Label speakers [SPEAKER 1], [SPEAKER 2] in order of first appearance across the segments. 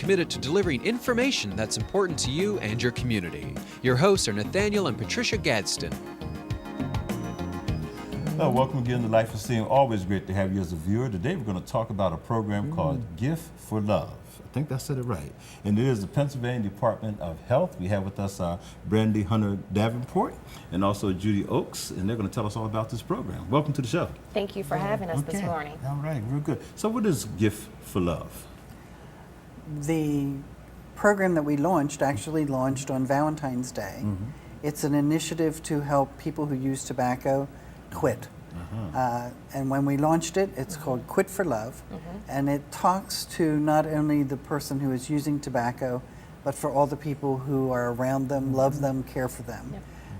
[SPEAKER 1] committed to delivering information that's important to you and your community. Your hosts are Nathaniel and Patricia Gadsden.
[SPEAKER 2] Welcome again to Life is Seen. Always great to have you as a viewer. Today we're going to talk about a program called Gift for Love. I think I said it right. And it is the Pennsylvania Department of Health. We have with us Brandi Davenport and also Judy Ochs, and they're going to tell us all about this program. Welcome to the show.
[SPEAKER 3] Thank you for having us this morning.
[SPEAKER 2] All right, real good. So what is Gift for Love?
[SPEAKER 4] The program that we actually launched on Valentine's Day. It's an initiative to help people who use tobacco quit. And when we launched it, it's called Quit for Love, and it talks to not only the person who is using tobacco, but for all the people who are around them, love them, care for them.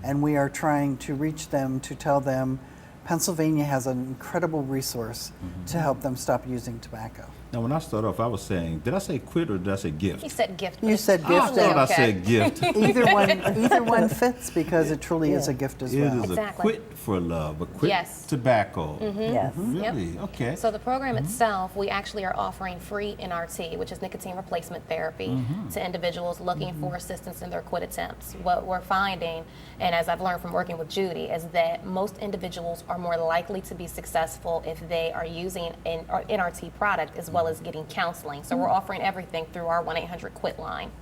[SPEAKER 4] And we are trying to reach them to tell them Pennsylvania has an incredible resource to help them stop using tobacco.
[SPEAKER 2] Now, when I started off, I was saying, did I say quit or did I say gift?
[SPEAKER 3] He said gift.
[SPEAKER 4] You said gift.
[SPEAKER 2] I thought I said gift.
[SPEAKER 4] Either one fits because it truly is a gift as well.
[SPEAKER 2] It is a quit for love, a quit tobacco.
[SPEAKER 5] Yes.
[SPEAKER 2] Really? Okay.
[SPEAKER 3] So the program itself, we actually are offering free NRT, which is nicotine replacement therapy, to individuals looking for assistance in their quit attempts. What we're finding, and as I've learned from working with Judy, is that most individuals are more likely to be successful if they are using an NRT product as well as getting counseling. So we're offering everything through our 1-800-QUIT line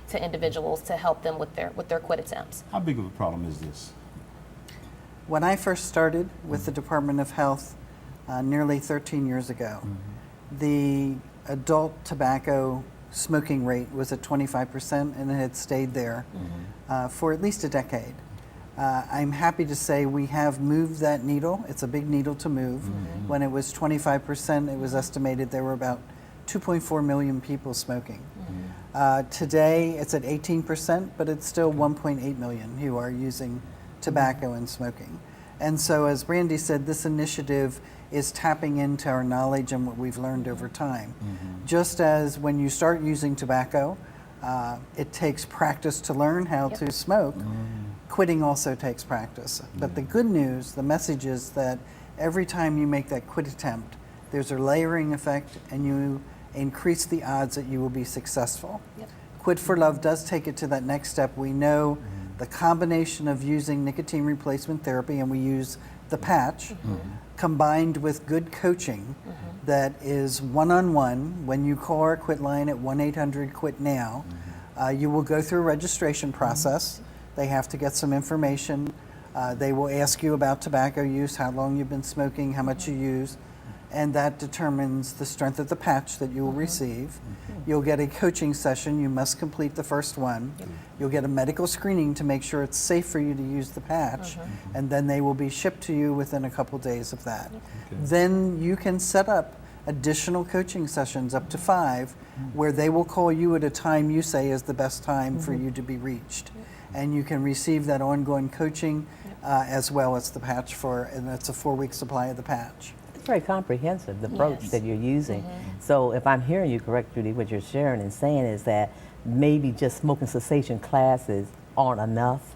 [SPEAKER 3] to individuals to help them with their quit attempts.
[SPEAKER 2] How big of a problem is this?
[SPEAKER 4] When I first started with the Department of Health nearly 13 years ago, the adult tobacco smoking rate was at 25%, and it had stayed there for at least a decade. I'm happy to say we have moved that needle. It's a big needle to move. When it was 25%, it was estimated there were about 2.4 million people smoking. Today, it's at 18%, but it's still 1.8 million who are using tobacco and smoking. And so, as Brandi said, this initiative is tapping into our knowledge and what we've learned over time. Just as when you start using tobacco, it takes practice to learn how to smoke. Quitting also takes practice. But the good news, the message is that every time you make that quit attempt, there's a layering effect and you increase the odds that you will be successful. Quit for Love does take it to that next step. We know the combination of using nicotine replacement therapy, and we use the patch, combined with good coaching that is one-on-one. When you call our quit line at 1-800-QUIT-NOW, you will go through a registration process. They have to get some information. They will ask you about tobacco use, how long you've been smoking, how much you use, and that determines the strength of the patch that you will receive. You'll get a coaching session. You must complete the first one. You'll get a medical screening to make sure it's safe for you to use the patch, and then they will be shipped to you within a couple days of that. Then you can set up additional coaching sessions, up to 5, where they will call you at a time you say is the best time for you to be reached. And you can receive that ongoing coaching as well as the patch and that's a 4-week supply of the patch.
[SPEAKER 5] It's very comprehensive, the approach that you're using. So if I'm hearing you correct, Judy, what you're sharing and saying is that maybe just smoking cessation classes aren't enough.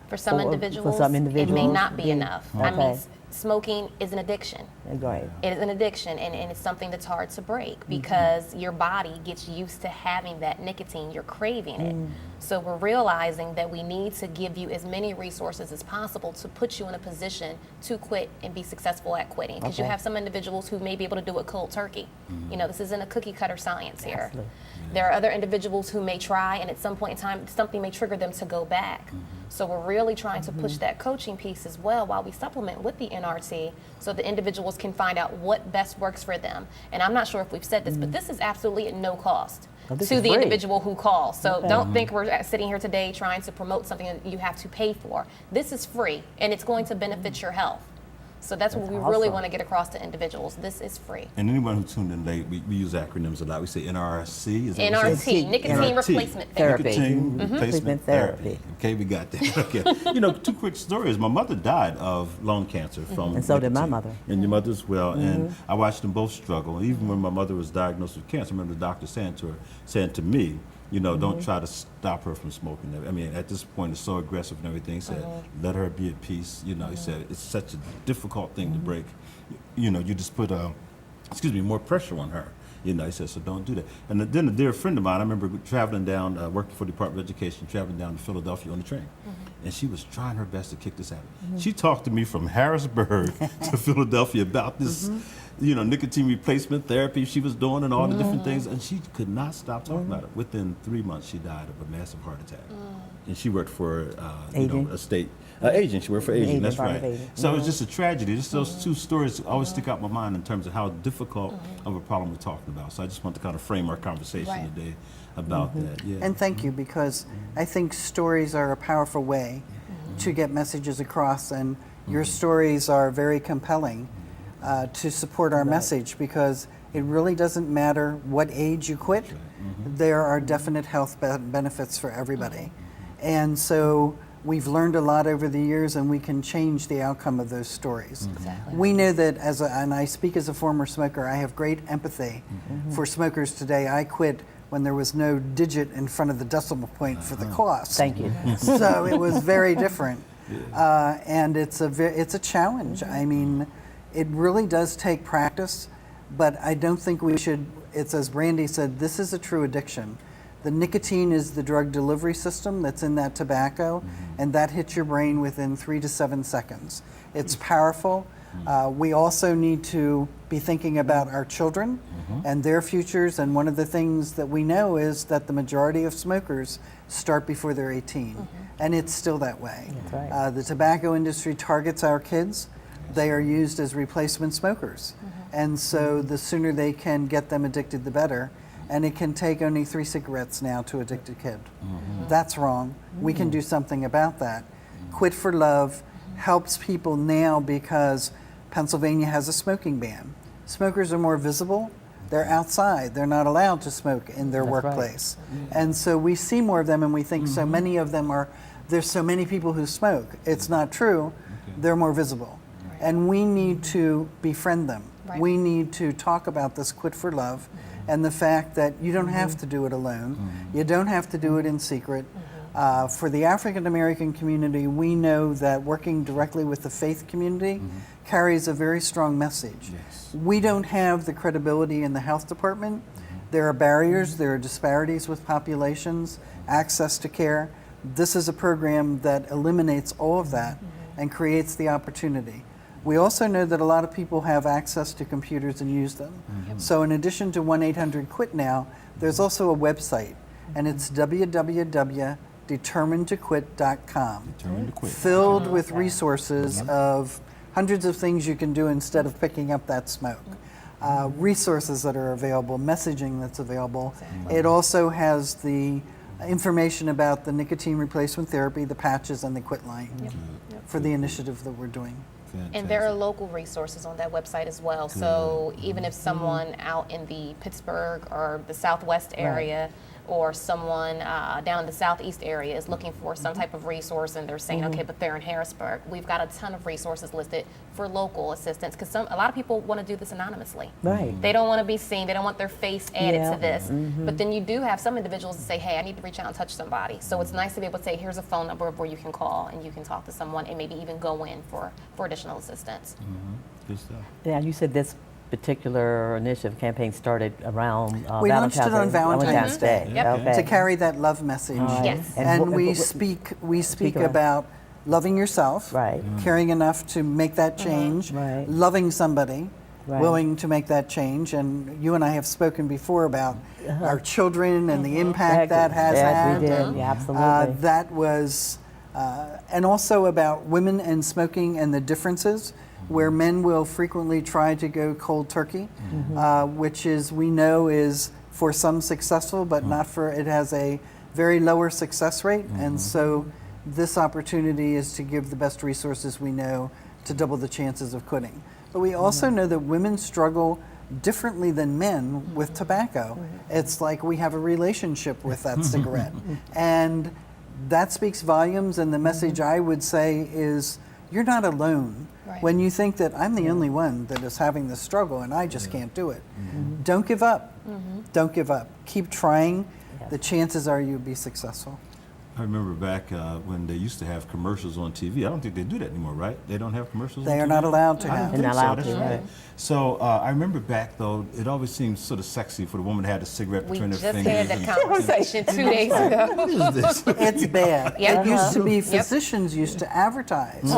[SPEAKER 3] For some individuals, it may not be enough. I mean, smoking is an addiction.
[SPEAKER 5] Right.
[SPEAKER 3] It is an addiction, and it's something that's hard to break because your body gets used to having that nicotine. You're craving it. So we're realizing that we need to give you as many resources as possible to put you in a position to quit and be successful at quitting. Because you have some individuals who may be able to do it cold turkey. You know, this isn't a cookie cutter science here.
[SPEAKER 5] Absolutely.
[SPEAKER 3] There are other individuals who may try, and at some point in time, something may trigger them to go back. So we're really trying to push that coaching piece as well while we supplement with the NRT so the individuals can find out what best works for them. And I'm not sure if we've said this, but this is absolutely at no cost to the individual who calls. So don't think we're sitting here today trying to promote something that you have to pay for. This is free, and it's going to benefit your health. So that's what we really want to get across to individuals. This is free.
[SPEAKER 2] And anyone who tuned in late, we use acronyms a lot. We say NRC. Is that
[SPEAKER 3] NRT, nicotine replacement therapy.
[SPEAKER 2] Nicotine replacement therapy. Okay, we got that. Okay. You know, 2 quick stories. My mother died of lung cancer from
[SPEAKER 5] And so
[SPEAKER 2] nicotine.
[SPEAKER 5] did my mother.
[SPEAKER 2] And your mother as well. And I watched them both struggle. And even when my mother was diagnosed with cancer, I remember the doctor saying to me, you know, don't try to stop her from smoking. I mean, at this point, it's so aggressive and everything. He said, let her be at peace. You know, he said, it's such a difficult thing to break. You know, you just put, more pressure on her. You know, he said, so don't do that. And then a dear friend of mine, I remember traveling down, working for the Department of Education, traveling down to Philadelphia on the train. And she was trying her best to kick this out. She talked to me from Harrisburg to Philadelphia about this, you know, nicotine replacement therapy she was doing and all the different things. And she could not stop talking about it. Within 3 months, she died of a massive heart attack. And she worked for, you know, a state agent. She worked for agent, that's right. So it's just a tragedy. Just those two stories always stick out in my mind in terms of how difficult of a problem we're talking about. So I just want to kind of frame our conversation today about that. Yeah.
[SPEAKER 4] And thank you, because I think stories are a powerful way to get messages across, and your stories are very compelling to support our message, because it really doesn't matter what age you quit. There are definite health benefits for everybody. And so we've learned a lot over the years, and we can change the outcome of those stories.
[SPEAKER 3] Exactly.
[SPEAKER 4] We know that, and I speak as a former smoker, I have great empathy for smokers today. I quit when there was no digit in front of the decimal point for the cost.
[SPEAKER 5] Thank you.
[SPEAKER 4] So it was very different. And it's a challenge. I mean, it really does take practice, but I don't think we should, it's as Brandi said, this is a true addiction. The nicotine is the drug delivery system that's in that tobacco, and that hits your brain within 3 to 7 seconds. It's powerful. We also need to be thinking about our children and their futures, and one of the things that we know is that the majority of smokers start before they're 18, and it's still that way.
[SPEAKER 5] That's right.
[SPEAKER 4] The tobacco industry targets our kids. They are used as replacement smokers, and so the sooner they can get them addicted, the better. And it can take only 3 cigarettes now to addict a kid. That's wrong. We can do something about that. Quit for Love helps people now because Pennsylvania has a smoking ban. Smokers are more visible. They're outside. They're not allowed to smoke in their workplace. And so we see more of them, and we think so many of them are, there's so many people who smoke. It's not true. They're more visible. And we need to befriend them. We need to talk about this Quit for Love and the fact that you don't have to do it alone. You don't have to do it in secret. For the African American community, we know that working directly with the faith community carries a very strong message. We don't have the credibility in the health department. There are barriers, there are disparities with populations, access to care. This is a program that eliminates all of that and creates the opportunity. We also know that a lot of people have access to computers and use them. So in addition to 1-800-QUIT now, there's also a website, and it's www.determinedtoquit.com. Filled with resources of hundreds of things you can do instead of picking up that smoke. Resources that are available, messaging that's available. It also has the information about the nicotine replacement therapy, the patches, and the quit line for the initiative that we're doing.
[SPEAKER 3] And there are local resources on that website as well. So even if someone out in the Pittsburgh or the Southwest area or someone down in the Southeast area is looking for some type of resource and they're saying, okay, but they're in Harrisburg, we've got a ton of resources listed for local assistance, because a lot of people want to do this anonymously. They don't want to be seen. They don't want their face added to this. But then you do have some individuals that say, hey, I need to reach out and touch somebody. So it's nice to be able to say, here's a phone number where you can call and you can talk to someone and maybe even go in for additional assistance.
[SPEAKER 2] Good stuff.
[SPEAKER 5] Yeah, you said this particular initiative campaign started around
[SPEAKER 4] We launched it on Valentine's Day
[SPEAKER 5] Okay.
[SPEAKER 4] to carry that love message.
[SPEAKER 3] Yes.
[SPEAKER 4] And we speak about loving yourself, caring enough to make that change, loving somebody, willing to make that change. And you and I have spoken before about our children and the impact that has had.
[SPEAKER 5] We did. Yeah, absolutely.
[SPEAKER 4] That was, and also about women and smoking and the differences, where men will frequently try to go cold turkey, which is, we know, is for some successful, but not for, it has a very lower success rate. And so this opportunity is to give the best resources we know to double the chances of quitting. But we also know that women struggle differently than men with tobacco. It's like we have a relationship with that cigarette. And that speaks volumes, and the message I would say is, you're not alone. When you think that I'm the only one that is having this struggle and I just can't do it, don't give up. Don't give up. Keep trying. The chances are you'll be successful.
[SPEAKER 2] I remember back when they used to have commercials on TV. I don't think they do that anymore, right? They don't have commercials on
[SPEAKER 4] They
[SPEAKER 2] TV?
[SPEAKER 4] are not allowed to
[SPEAKER 2] I don't
[SPEAKER 4] have.
[SPEAKER 2] think
[SPEAKER 5] They're not
[SPEAKER 2] so,
[SPEAKER 5] allowed
[SPEAKER 2] that's
[SPEAKER 5] to,
[SPEAKER 2] right.
[SPEAKER 5] right.
[SPEAKER 2] So I remember back, though, it always seemed sort of sexy for the woman to have the cigarette
[SPEAKER 3] We
[SPEAKER 2] between her
[SPEAKER 3] just
[SPEAKER 2] fingers.
[SPEAKER 3] had that
[SPEAKER 2] and-
[SPEAKER 3] conversation 2 days ago.
[SPEAKER 2] What is this?
[SPEAKER 4] It's bad.
[SPEAKER 3] Yep.
[SPEAKER 4] It used to be physicians used to advertise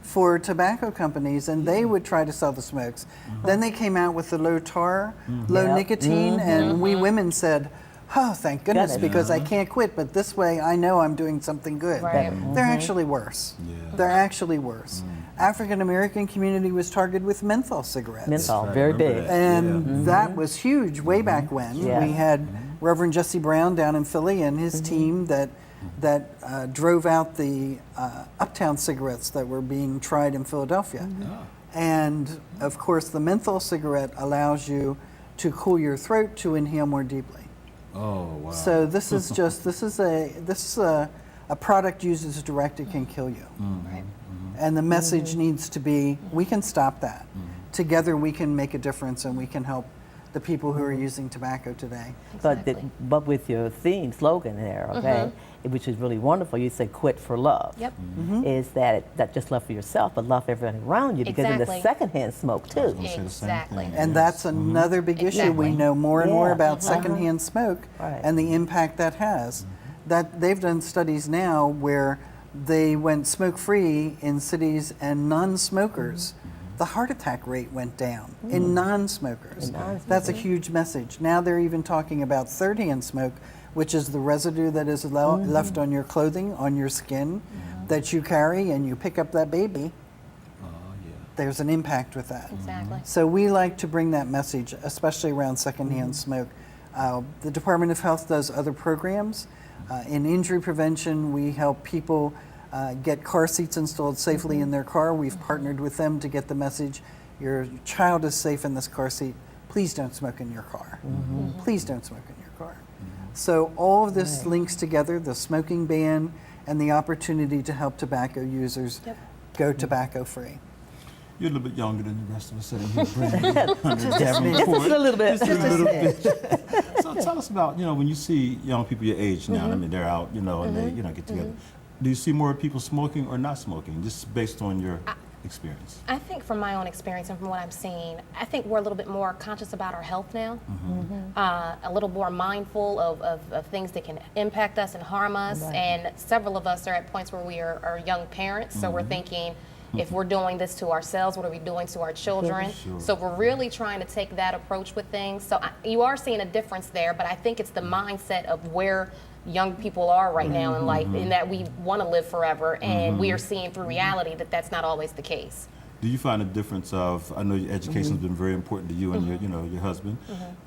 [SPEAKER 4] for tobacco companies, and they would try to sell the smokes. Then they came out with the low tar, low
[SPEAKER 5] Yep.
[SPEAKER 4] nicotine, and we women said, oh, thank goodness,
[SPEAKER 5] Goodness.
[SPEAKER 4] because I can't quit, but this way I know I'm doing something good.
[SPEAKER 3] Right.
[SPEAKER 4] They're actually worse.
[SPEAKER 2] Yeah.
[SPEAKER 4] They're actually worse. African American community was targeted with menthol cigarettes.
[SPEAKER 5] Menthol,
[SPEAKER 2] Right,
[SPEAKER 5] very
[SPEAKER 2] remember
[SPEAKER 5] big.
[SPEAKER 2] that.
[SPEAKER 4] And that was huge way back when.
[SPEAKER 5] Yeah.
[SPEAKER 4] We had Reverend Jesse Brown down in Philly and his team that drove out the Uptown cigarettes that were being tried in Philadelphia. And of course, the menthol cigarette allows you to cool your throat to inhale more deeply.
[SPEAKER 2] Oh, wow.
[SPEAKER 4] So this is just this is a product used as directed can kill you.
[SPEAKER 3] Right.
[SPEAKER 4] And the message needs to be, we can stop that. Together we can make a difference and we can help the people who are using tobacco today.
[SPEAKER 3] Exactly.
[SPEAKER 5] But with your theme slogan there, okay, which is really wonderful, you say quit for love.
[SPEAKER 3] Yep.
[SPEAKER 5] Is that just love for yourself, but love for everyone around you, because in the
[SPEAKER 3] Exactly.
[SPEAKER 5] secondhand smoke too.
[SPEAKER 2] gonna say the same
[SPEAKER 3] Exactly.
[SPEAKER 2] thing.
[SPEAKER 4] And that's another big issue.
[SPEAKER 3] Exactly.
[SPEAKER 4] We know more and more
[SPEAKER 5] Yeah.
[SPEAKER 4] about secondhand smoke
[SPEAKER 5] Right.
[SPEAKER 4] and the impact that has. That they've done studies now where they went smoke-free in cities and non-smokers. The heart attack rate went down in non-smokers. That's a huge message. Now they're even talking about third-hand smoke, which is the residue that is left on your clothing, on your skin, that you carry and you pick up that baby. There's an impact with that.
[SPEAKER 3] Exactly.
[SPEAKER 4] So we like to bring that message, especially around secondhand smoke. The Department of Health does other programs. In injury prevention, we help people get car seats installed safely in their car. We've partnered with them to get the message, your child is safe in this car seat. Please don't smoke in your car. Please don't smoke in your car. So all of this links together, the smoking ban and the opportunity to help tobacco users go tobacco free.
[SPEAKER 2] You're a little bit younger than the rest of us sitting here, Brandi.
[SPEAKER 5] Just a little bit.
[SPEAKER 2] Just a little bit. So tell us about, when you see young people your age now, I mean, they're out, and they, get together. Do you see more people smoking or not smoking, just based on your experience?
[SPEAKER 3] I think from my own experience and from what I'm seeing, I think we're a little bit more conscious about our health now, a little more mindful of things that can impact us and harm us.
[SPEAKER 5] Right.
[SPEAKER 3] And several of us are at points where we are young parents, so we're thinking, if we're doing this to ourselves, what are we doing to our children?
[SPEAKER 2] Sure.
[SPEAKER 3] So we're really trying to take that approach with things. So you are seeing a difference there, but I think it's the mindset of where young people are right now in life, in that we want to live forever, and we are seeing through reality that that's not always the case.
[SPEAKER 2] Do you find a difference of, I know your education has been very important to you and your husband.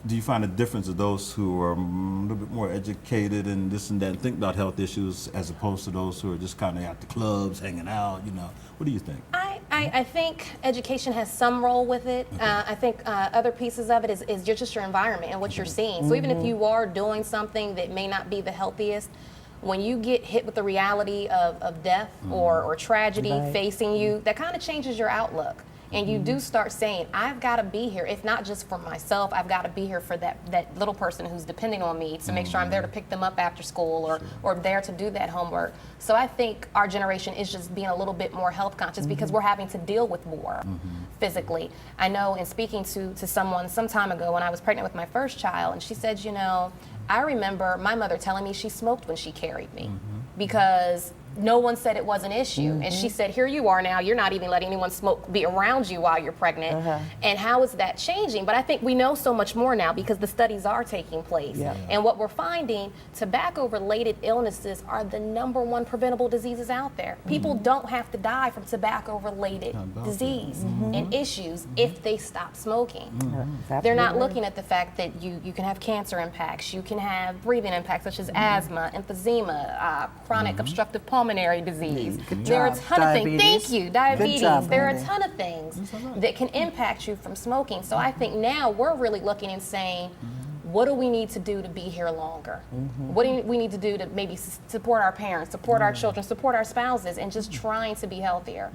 [SPEAKER 2] Do you find a difference of those who are a little bit more educated and this and that and think about health issues as opposed to those who are just kind of at the clubs, hanging out, What do you think?
[SPEAKER 3] I think education has some role with it. I think other pieces of it is just your environment and what you're seeing. So even if you are doing something that may not be the healthiest, when you get hit with the reality of death or tragedy facing you, that kind of changes your outlook. And you do start saying, I've got to be here, if not just for myself, I've got to be here for that little person who's depending on me to make sure I'm there to pick them up after school or there to do that homework. So I think our generation is just being a little bit more health conscious because we're having to deal with more physically. I know in speaking to someone some time ago when I was pregnant with my first child, and she said, I remember my mother telling me she smoked when she carried me because no one said it was an issue. And she said, here you are now, you're not even letting anyone be around you while you're pregnant. And how is that changing? But I think we know so much more now because the studies are taking place. And what we're finding, tobacco-related illnesses are the #1 preventable diseases out there. People don't have to die from tobacco-related disease and issues if they stop smoking. They're not looking at the fact that you can have cancer impacts, you can have breathing impacts such as asthma, emphysema, chronic obstructive pulmonary disease. There are a ton of things. Thank you, diabetes. There are a ton of things that can impact you from smoking. So I think now we're really looking and saying, what do we need to do to be here longer? What do we need to do to maybe support our parents, support our children, support our spouses, and just trying to be healthier?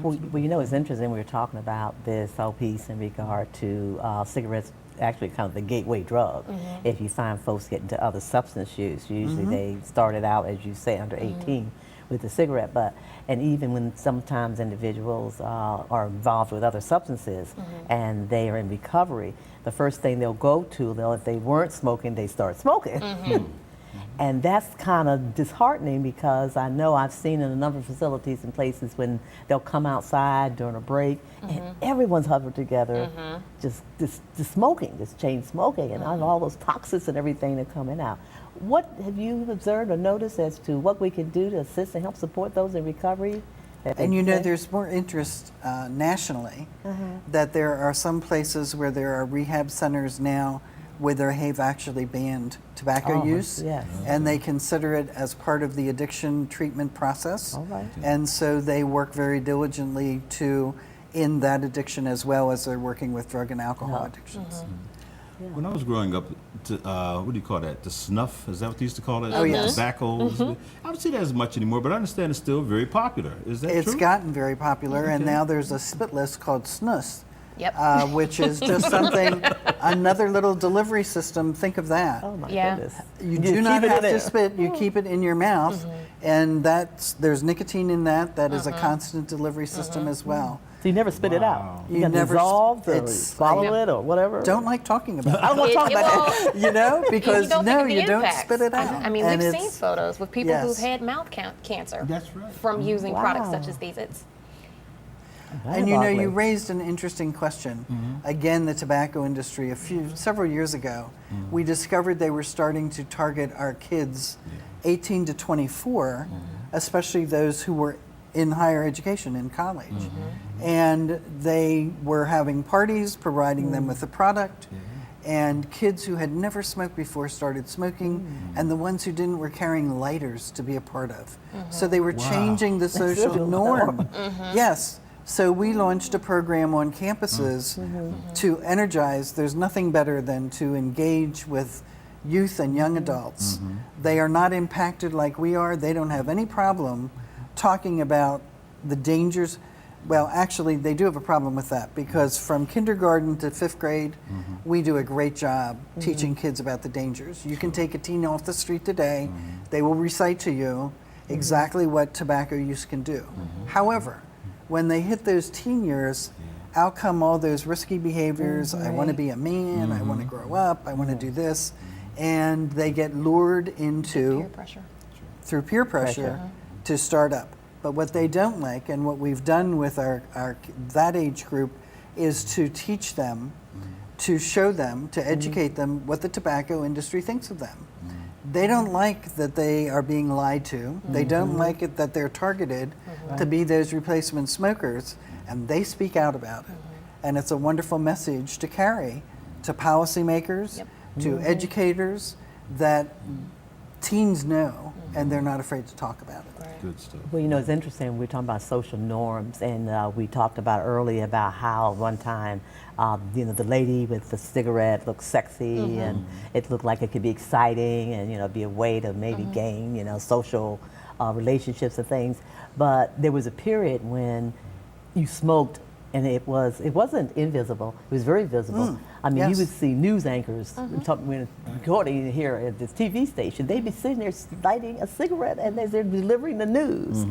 [SPEAKER 5] Well, it's interesting. We were talking about this whole piece in regard to cigarettes actually kind of the gateway drug. If you find folks get into other substance use, usually they started out, as you say, under 18 with the cigarette butt. And even when sometimes individuals are involved with other substances and they are in recovery, the first thing they'll go to, if they weren't smoking, they start smoking. And that's kind of disheartening, because I know I've seen in a number of facilities and places when they'll come outside during a break and everyone's huddled together, just smoking, just chain smoking, and all those toxins and everything that are coming out. What have you observed or noticed as to what we can do to assist and help support those in recovery?
[SPEAKER 4] And you know, there's more interest nationally that there are some places where there are rehab centers now where they have actually banned tobacco use, and they consider it as part of the addiction treatment process. And so they work very diligently to end that addiction, as well as they're working with drug and alcohol addictions.
[SPEAKER 2] When I was growing up, what do you call that? The snuff, is that what they used to call it?
[SPEAKER 4] Oh, yes.
[SPEAKER 2] Tobacco. I don't see that as much anymore, but I understand it's still very popular. Is that true?
[SPEAKER 4] It's gotten very popular, and now there's a spit list called snus.
[SPEAKER 3] Yep.
[SPEAKER 4] Which is just something, another little delivery system. Think of that.
[SPEAKER 5] Oh my
[SPEAKER 3] Yeah.
[SPEAKER 5] goodness.
[SPEAKER 4] You do not have to spit, you keep it in your mouth, and there's nicotine in that. That is a constant delivery system as well.
[SPEAKER 5] So you never spit it out?
[SPEAKER 4] You
[SPEAKER 5] got
[SPEAKER 4] never
[SPEAKER 5] dissolved or
[SPEAKER 4] it's-
[SPEAKER 5] swallow it or whatever?
[SPEAKER 4] Don't like talking about
[SPEAKER 5] I don't want to talk about that.
[SPEAKER 4] you know, because
[SPEAKER 3] don't think of the
[SPEAKER 4] you don't
[SPEAKER 3] impacts.
[SPEAKER 4] spit it out.
[SPEAKER 3] I mean,
[SPEAKER 4] And
[SPEAKER 3] we've seen
[SPEAKER 4] it's-
[SPEAKER 3] photos with people
[SPEAKER 4] yes.
[SPEAKER 3] who've had mouth cancer
[SPEAKER 2] That's right.
[SPEAKER 3] from using products such
[SPEAKER 5] Wow.
[SPEAKER 3] as these. It's
[SPEAKER 4] And you know, you
[SPEAKER 5] Mind-boggling.
[SPEAKER 4] raised an interesting question. Again, the tobacco industry, several years ago, we discovered they were starting to target our kids 18 to 24, especially those who were in higher education, in college. And they were having parties, providing them with the product, and kids who had never smoked before started smoking, and the ones who didn't were carrying lighters to be a part of. So they were changing the social norm. Yes. So we launched a program on campuses to energize. There's nothing better than to engage with youth and young adults. They are not impacted like we are. They don't have any problem talking about the dangers. Well, actually, they do have a problem with that, because from kindergarten to 5th grade, we do a great job teaching kids about the dangers. You can take a teen off the street today, they will recite to you exactly what tobacco use can do. However, when they hit those teen years, out come all those risky behaviors. I want to be a man, I want to grow up, I want to do this. And they get lured into,
[SPEAKER 3] peer pressure.
[SPEAKER 4] through peer pressure, to start up. But what they don't like, and what we've done with our that age group, is to teach them, to show them, to educate them what the tobacco industry thinks of them. They don't like that they are being lied to. They don't like it that they're targeted to be those replacement smokers, and they speak out about it. And it's a wonderful message to carry to policymakers, to educators, that teens know, and they're not afraid to talk about it.
[SPEAKER 2] Good stuff.
[SPEAKER 5] Well, you know, it's interesting. We're talking about social norms, and we talked about earlier about how one time, you know, the lady with the cigarette looked sexy, and it looked like it could be exciting, and you know, be a way to maybe gain, you know, social relationships and things. But there was a period when you smoked, and it wasn't invisible. It was very visible. I mean, you would see news anchors when recording here at this TV station. They'd be sitting there lighting a cigarette, and they're delivering the news,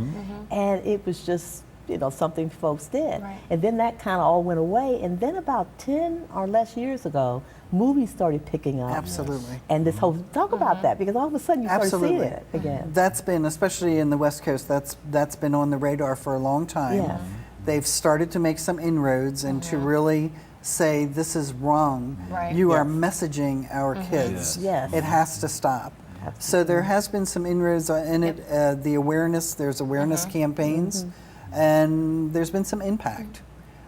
[SPEAKER 5] and it was just, you know, something folks did.
[SPEAKER 3] Right.
[SPEAKER 5] And then that kind of all went away. And then about 10 or less years ago, movies started picking up.
[SPEAKER 4] Absolutely.
[SPEAKER 5] And this whole talk about that, because all of a sudden you started seeing
[SPEAKER 4] Absolutely.
[SPEAKER 5] it again.
[SPEAKER 4] That's been, especially in the West Coast, that's been on the radar for a long time.
[SPEAKER 5] Yeah.
[SPEAKER 4] They've started to make some inroads and to really say, this is wrong.
[SPEAKER 3] Right.
[SPEAKER 4] You are messaging our kids.
[SPEAKER 5] Yes.
[SPEAKER 4] It has to stop. So there has been some inroads in it. The awareness, there's awareness campaigns, and there's been some impact.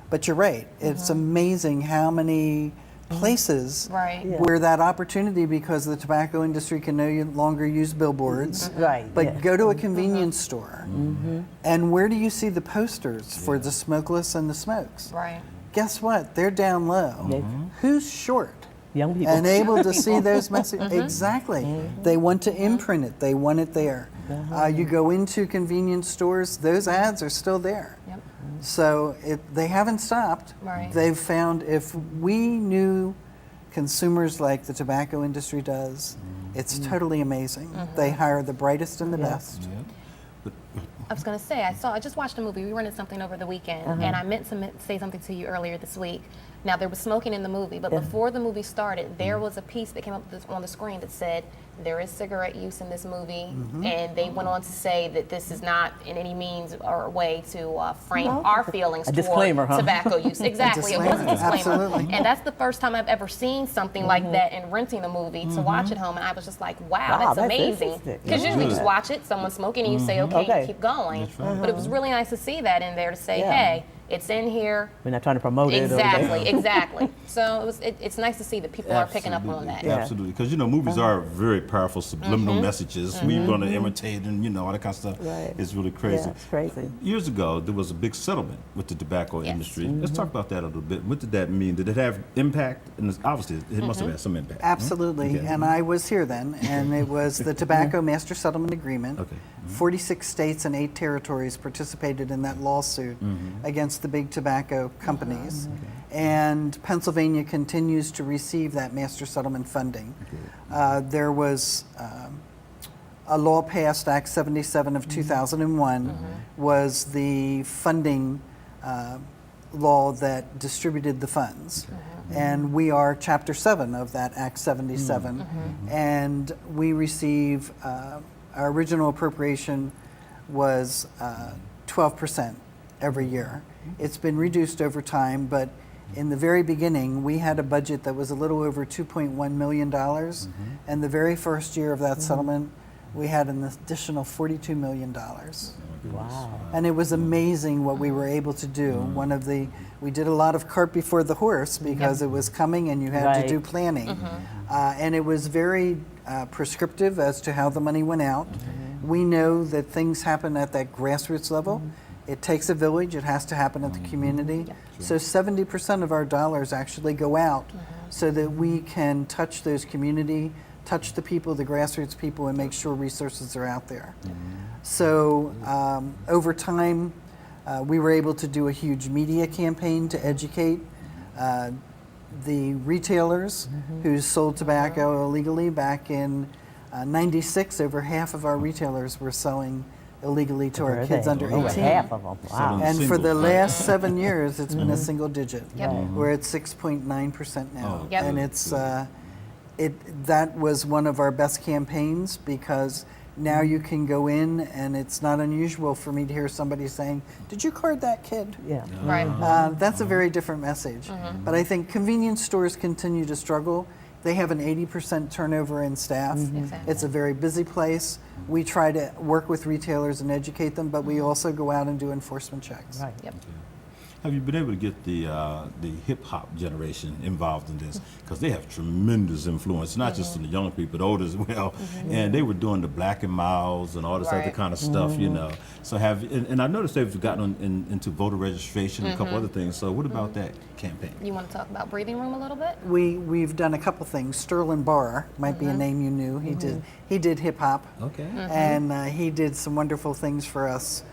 [SPEAKER 4] But you're right. It's amazing how many places
[SPEAKER 3] Right.
[SPEAKER 5] Yeah.
[SPEAKER 4] where that opportunity, because the tobacco industry can no longer use billboards,
[SPEAKER 5] Right.
[SPEAKER 4] but
[SPEAKER 5] yeah.
[SPEAKER 4] go to a convenience store, and where do you see the posters for the smokeless and the smokes?
[SPEAKER 3] Right.
[SPEAKER 4] Guess what? They're down low.
[SPEAKER 5] Yeah.
[SPEAKER 4] Who's short
[SPEAKER 5] Young people.
[SPEAKER 4] and able to see those messages? Exactly. They want to imprint it. They want it there. You go into convenience stores; those ads are still there.
[SPEAKER 3] Yep.
[SPEAKER 4] So they haven't stopped.
[SPEAKER 3] Right.
[SPEAKER 4] They've found if we knew consumers like the tobacco industry does. It's totally amazing. They hire the brightest and the best.
[SPEAKER 2] Yeah. But,
[SPEAKER 3] I was going to say, I just watched a movie. We rented something over the weekend, and I meant to say something to you earlier this week. Now, there was smoking in the movie, but before the movie started, there was a piece that came up on the screen that said, there is cigarette use in this movie, and they went on to say that this is not in any means or way to frame our feelings toward
[SPEAKER 5] disclaimer, huh?
[SPEAKER 3] tobacco use. Exactly, it was a disclaimer.
[SPEAKER 4] Absolutely.
[SPEAKER 3] And that's the first time I've ever seen something like that in renting a movie to watch at home, and I was just like, wow, that's amazing.
[SPEAKER 5] interesting.
[SPEAKER 3] Because usually you just
[SPEAKER 2] Good.
[SPEAKER 3] watch it, someone's smoking, and you say, okay, keep going. But it was really nice to see that in there to say, hey, it's in here.
[SPEAKER 5] We're not trying to promote it.
[SPEAKER 3] Exactly, exactly. So it's nice to see that people are picking up on that.
[SPEAKER 5] Yeah.
[SPEAKER 2] Absolutely, because movies are very powerful subliminal messages. We want to imitate and all that kind of stuff.
[SPEAKER 5] Right.
[SPEAKER 2] It's really crazy.
[SPEAKER 5] Yeah, it's crazy.
[SPEAKER 2] Years ago, there was a big settlement with the tobacco industry. Let's talk about that a little bit. What did that mean? Did it have impact? And obviously, it must have had some impact.
[SPEAKER 4] Absolutely,
[SPEAKER 2] Okay.
[SPEAKER 4] and I was here then, and it was the Tobacco Master Settlement Agreement.
[SPEAKER 2] Okay.
[SPEAKER 4] 46 states and 8 territories participated in that lawsuit against the big tobacco companies. And Pennsylvania continues to receive that master settlement funding. There was a law passed, Act 77 of 2001, was the funding law that distributed the funds. And we are Chapter 7 of that Act 77. And we receive, our original appropriation was 12% every year. It's been reduced over time, but in the very beginning, we had a budget that was a little over $2.1 million. And the very first year of that settlement, we had an additional $42 million.
[SPEAKER 5] Wow.
[SPEAKER 4] And it was amazing what we were able to do. We did a lot of cart before the horse because it was coming and you had to do planning. And it was very prescriptive as to how the money went out. We know that things happen at that grassroots level. It takes a village, it has to happen at the community. So 70% of our dollars actually go out so that we can touch those community, touch the people, the grassroots people, and make sure resources are out there. So over time, we were able to do a huge media campaign to educate the retailers who sold tobacco illegally. Back in '96, over half of our retailers were selling illegally to our kids under 18.
[SPEAKER 5] Over half of them. Wow.
[SPEAKER 4] And for the last 7 years, it's been a single digit.
[SPEAKER 3] Yep.
[SPEAKER 4] We're at 6.9% now.
[SPEAKER 2] Oh,
[SPEAKER 3] Yep.
[SPEAKER 4] And it's that was one of our best campaigns because now you can go in and it's not unusual for me to hear somebody saying, "Did you card that kid?"
[SPEAKER 5] Yeah.
[SPEAKER 3] Right.
[SPEAKER 4] That's a very different message. But I think convenience stores continue to struggle. They have an 80% turnover in staff.
[SPEAKER 3] Exactly.
[SPEAKER 4] It's a very busy place. We try to work with retailers and educate them, but we also go out and do enforcement checks.
[SPEAKER 5] Right.
[SPEAKER 3] Yep.
[SPEAKER 2] Have you been able to get the hip hop generation involved in this? Because they have tremendous influence, not just in the young people, but older as well. And they were doing the Black and Miles and all this other
[SPEAKER 3] Right.
[SPEAKER 2] kind of stuff, So and I noticed they've gotten into voter registration and a couple other things. So what about that campaign?
[SPEAKER 3] You want to talk about breathing room a little bit?
[SPEAKER 4] We've done a couple things. Sterling Barr might be a name you knew. He did hip hop,
[SPEAKER 2] Okay.
[SPEAKER 4] and he did some wonderful things for us.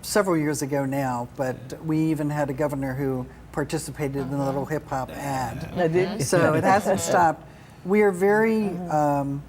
[SPEAKER 4] Several years ago now, but we even had a governor who participated in a little hip hop ad.
[SPEAKER 5] I did.
[SPEAKER 4] So it hasn't stopped. We are very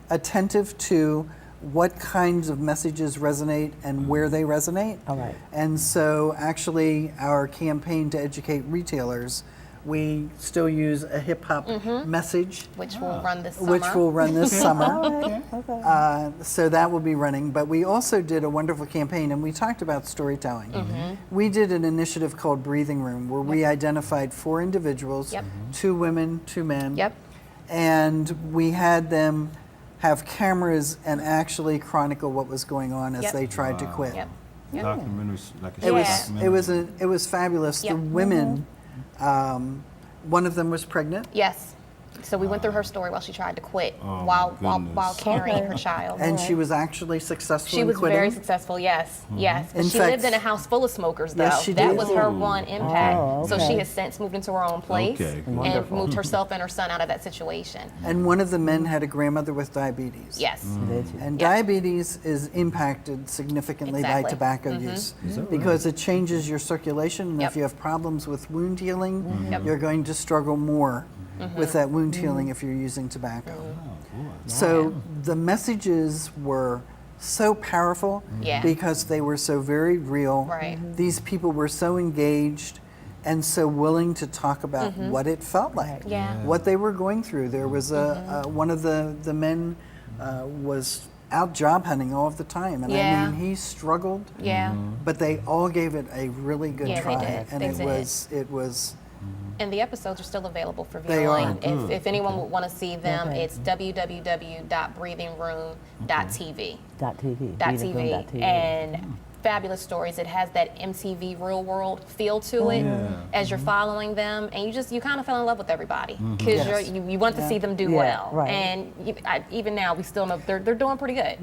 [SPEAKER 4] attentive to what kinds of messages resonate and where they resonate.
[SPEAKER 5] All right.
[SPEAKER 4] And so actually our campaign to educate retailers, we still use a hip hop message,
[SPEAKER 3] Which will run this summer.
[SPEAKER 4] which will run this summer.
[SPEAKER 5] Okay.
[SPEAKER 4] So that will be running. But we also did a wonderful campaign, and we talked about storytelling. We did an initiative called Breathing Room, where we identified 4 individuals,
[SPEAKER 3] Yep.
[SPEAKER 4] 2 women, 2 men.
[SPEAKER 3] Yep.
[SPEAKER 4] And we had them have cameras and actually chronicle what was going on as
[SPEAKER 3] Yep.
[SPEAKER 4] they tried to quit.
[SPEAKER 3] Yep. Yep.
[SPEAKER 2] Documentaries, like a
[SPEAKER 4] It was
[SPEAKER 2] documentary.
[SPEAKER 4] it was fabulous.
[SPEAKER 3] Yep.
[SPEAKER 4] The women, one of them was pregnant,
[SPEAKER 3] Yes. So we went through her story while she tried to quit
[SPEAKER 2] Oh,
[SPEAKER 3] while
[SPEAKER 2] my goodness.
[SPEAKER 3] carrying her child.
[SPEAKER 4] And she was actually successful
[SPEAKER 3] She
[SPEAKER 4] in
[SPEAKER 3] was
[SPEAKER 4] quitting.
[SPEAKER 3] very successful, yes, yes. But
[SPEAKER 4] In
[SPEAKER 3] she
[SPEAKER 4] fact-
[SPEAKER 3] lived in a house full of smokers, though.
[SPEAKER 4] Yes, she
[SPEAKER 3] that
[SPEAKER 4] did.
[SPEAKER 3] was her one impact.
[SPEAKER 5] Oh,
[SPEAKER 3] So she
[SPEAKER 5] okay.
[SPEAKER 3] has since moved into her own place
[SPEAKER 2] Okay,
[SPEAKER 3] and
[SPEAKER 5] wonderful.
[SPEAKER 3] moved herself and her son out of that situation.
[SPEAKER 4] And one of the men had a grandmother with diabetes.
[SPEAKER 3] Yes.
[SPEAKER 5] Did you?
[SPEAKER 4] And
[SPEAKER 3] Yeah.
[SPEAKER 4] diabetes is impacted significantly by
[SPEAKER 3] Exactly.
[SPEAKER 4] tobacco use
[SPEAKER 2] Is that right?
[SPEAKER 4] because it changes your circulation. And
[SPEAKER 3] Yep.
[SPEAKER 4] if you have problems with wound healing,
[SPEAKER 3] Yep.
[SPEAKER 4] you're going to struggle more with that wound healing if you're using tobacco. So the messages were so powerful
[SPEAKER 3] Yeah.
[SPEAKER 4] because they were so very real.
[SPEAKER 3] Right.
[SPEAKER 4] These people were so engaged and so willing to talk about what it felt like,
[SPEAKER 3] Yeah.
[SPEAKER 4] what they were going through. There was one of the men was out job hunting all of the time, and
[SPEAKER 3] Yeah.
[SPEAKER 4] I mean he struggled,
[SPEAKER 3] Yeah.
[SPEAKER 4] but they all gave it a really good
[SPEAKER 3] Yeah, they
[SPEAKER 4] try,
[SPEAKER 3] did.
[SPEAKER 4] and
[SPEAKER 3] They
[SPEAKER 4] it
[SPEAKER 3] did.
[SPEAKER 4] was
[SPEAKER 3] And the episodes are still available for
[SPEAKER 4] They
[SPEAKER 3] viewing.
[SPEAKER 4] are.
[SPEAKER 2] Good.
[SPEAKER 3] If anyone would want to see them,
[SPEAKER 5] Okay.
[SPEAKER 3] it's www.breathingroom.tv.
[SPEAKER 5] .tv.
[SPEAKER 3] .tv. And fabulous stories. It has that MTV real world feel to it as you're following them, and you kind of fell in love with everybody because
[SPEAKER 4] Yes.
[SPEAKER 3] you want to see them do
[SPEAKER 5] Yeah,
[SPEAKER 3] well.
[SPEAKER 5] right.
[SPEAKER 3] And even now, we still know they're doing pretty good.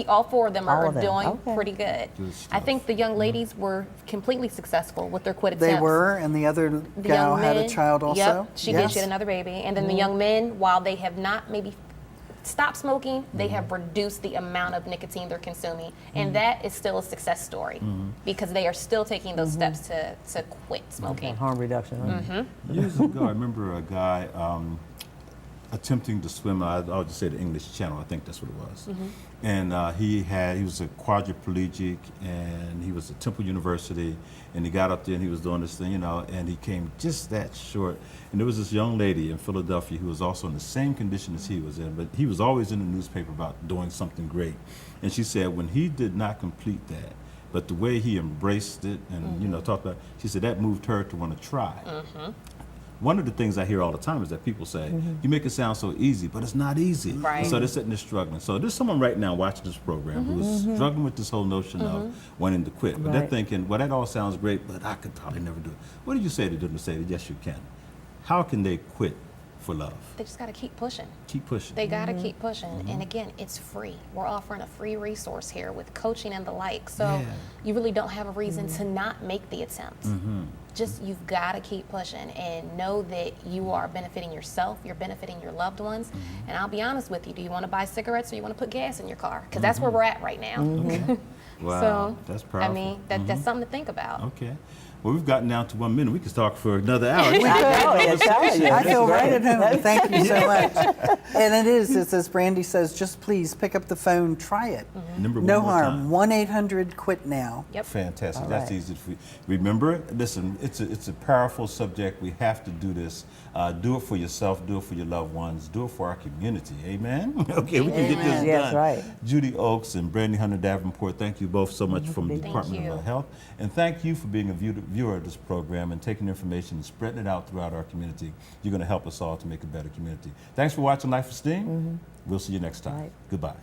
[SPEAKER 3] All four of them
[SPEAKER 5] All
[SPEAKER 3] are
[SPEAKER 5] of them.
[SPEAKER 3] doing
[SPEAKER 5] Okay.
[SPEAKER 3] pretty good.
[SPEAKER 2] Good
[SPEAKER 3] I
[SPEAKER 2] stuff.
[SPEAKER 3] think the young ladies were completely successful with their quit attempts.
[SPEAKER 4] they were, and the other
[SPEAKER 3] The
[SPEAKER 4] gal
[SPEAKER 3] young
[SPEAKER 4] had a
[SPEAKER 3] men-
[SPEAKER 4] child also.
[SPEAKER 3] Yep, she did.
[SPEAKER 4] Yes.
[SPEAKER 3] She had another baby. And then the young men, while they have not maybe stopped smoking, they have reduced the amount of nicotine they're consuming. And that is still a success story because they are still taking those steps to quit smoking.
[SPEAKER 5] Harm reduction. Right?
[SPEAKER 2] Years ago, I remember a guy attempting to swim. I'll just say the English Channel. I think that's what it was. And he was a quadriplegic, and he was at Temple University, and he got up there and he was doing this thing, and he came just that short. And there was this young lady in Philadelphia who was also in the same condition as he was in, but he was always in the newspaper about doing something great. And she said when he did not complete that, but the way he embraced it and talked about, she said that moved her to want to try. One of the things I hear all the time is that people say, you make it sound so easy, but it's not easy.
[SPEAKER 3] Right.
[SPEAKER 2] And so they're sitting there struggling. So there's someone right now watching this program who is struggling with this whole notion of wanting to quit. But they're
[SPEAKER 5] Right.
[SPEAKER 2] thinking, well, that all sounds great, but I could probably never do it. What did you say to them to say that, yes, you can? How can they quit for love?
[SPEAKER 3] They just got to keep pushing.
[SPEAKER 2] Keep pushing.
[SPEAKER 3] They got to keep pushing. And again, it's free. We're offering a free resource here with coaching and the like. So
[SPEAKER 2] Yeah.
[SPEAKER 3] you really don't have a reason to not make the attempt. Just you've got to keep pushing and know that you are benefiting yourself, you're benefiting your loved ones. And I'll be honest with you, do you want to buy cigarettes or you want to put gas in your car? Because that's where we're at right now.
[SPEAKER 2] Wow,
[SPEAKER 3] So,
[SPEAKER 2] that's powerful.
[SPEAKER 3] I mean, that's something to think about.
[SPEAKER 2] Okay. Well, we've gotten down to 1 minute. We could talk for another hour.
[SPEAKER 5] I
[SPEAKER 4] I feel right at home. Thank you so much. And it's as Brandi says, just please pick up the phone, try it.
[SPEAKER 2] Number
[SPEAKER 4] No
[SPEAKER 2] one more
[SPEAKER 4] harm.
[SPEAKER 2] time.
[SPEAKER 4] 1-800-QUIT-NOW.
[SPEAKER 3] Yep.
[SPEAKER 2] Fantastic.
[SPEAKER 5] All
[SPEAKER 2] That's
[SPEAKER 5] right.
[SPEAKER 2] easy for you. Remember, listen, it's a powerful subject. We have to do this. Do it for yourself. Do it for your loved ones. Do it for our community. Amen? Okay, we can get this
[SPEAKER 5] Yes,
[SPEAKER 2] done.
[SPEAKER 5] right.
[SPEAKER 2] Judy Ochs and Brandi Hunter Davenport, thank you both so much from the
[SPEAKER 5] Thank
[SPEAKER 2] Department
[SPEAKER 3] you.
[SPEAKER 2] of Health. And thank you for being a viewer of this program and taking information and spreading it out throughout our community. You're going to help us all to make a better community. Thanks for watching Life Esteem. We'll see you next time.
[SPEAKER 5] Right.
[SPEAKER 2] Goodbye.